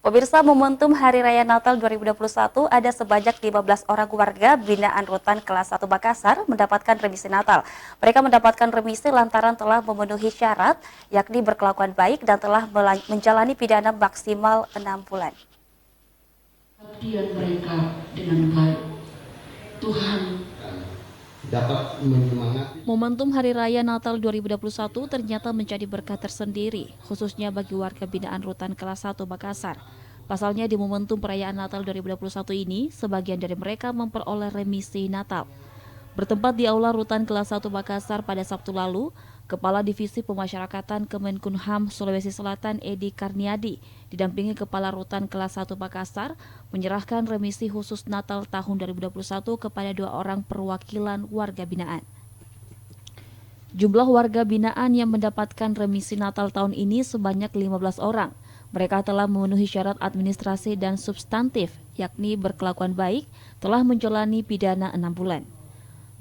Pemirsa, momentum Hari Raya Natal 2021 ada sebanyak 15 orang warga binaan Rutan Kelas 1 Makassar mendapatkan remisi Natal. Mereka mendapatkan remisi lantaran telah memenuhi syarat, yakni berkelakuan baik dan telah menjalani pidana maksimal 6 bulan. Mereka dengan baik, Tuhan dapat menyemangati. Momentum Hari Raya Natal 2021 ternyata menjadi berkah tersendiri, khususnya bagi warga binaan Rutan Kelas 1 Makassar. Pasalnya di momentum perayaan Natal 2021 ini, sebagian dari mereka memperoleh remisi Natal. Bertempat di Aula Rutan Kelas 1 Makassar pada Sabtu lalu, Kepala Divisi Pemasyarakatan Kemenkumham Sulawesi Selatan Edi Karniadi didampingi Kepala Rutan Kelas 1 Makassar menyerahkan remisi khusus Natal tahun 2021 kepada 2 orang perwakilan warga binaan. Jumlah warga binaan yang mendapatkan remisi Natal tahun ini sebanyak 15 orang. Mereka telah memenuhi syarat administrasi dan substantif, yakni berkelakuan baik, telah menjalani pidana 6 bulan.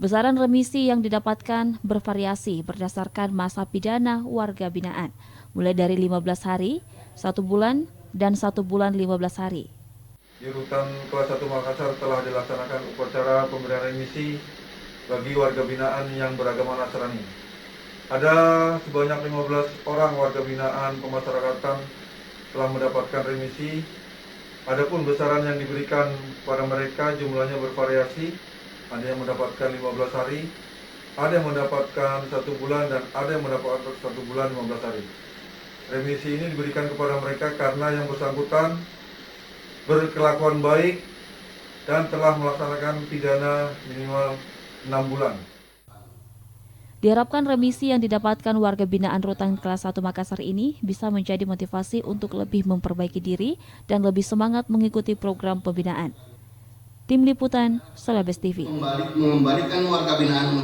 Besaran remisi yang didapatkan bervariasi berdasarkan masa pidana warga binaan, mulai dari 15 hari, 1 bulan, dan 1 bulan 15 hari. Di Rutan Kelas 1 Makassar telah dilaksanakan upacara pemberian remisi bagi warga binaan yang beragama Nasrani. Ada sebanyak 15 orang warga binaan pemasyarakatan telah mendapatkan remisi. Adapun besaran yang diberikan pada mereka jumlahnya bervariasi. Ada yang mendapatkan 15 hari, ada yang mendapatkan 1 bulan, dan ada yang mendapatkan 1 bulan 15 hari. Remisi ini diberikan kepada mereka karena yang bersangkutan berkelakuan baik dan telah melaksanakan pidana minimal 6 bulan. Diharapkan remisi yang didapatkan warga binaan Rutan Kelas 1 Makassar ini bisa menjadi motivasi untuk lebih memperbaiki diri dan lebih semangat mengikuti program pembinaan. Tim Liputan, Celebes TV. Mengembalikan warga binaan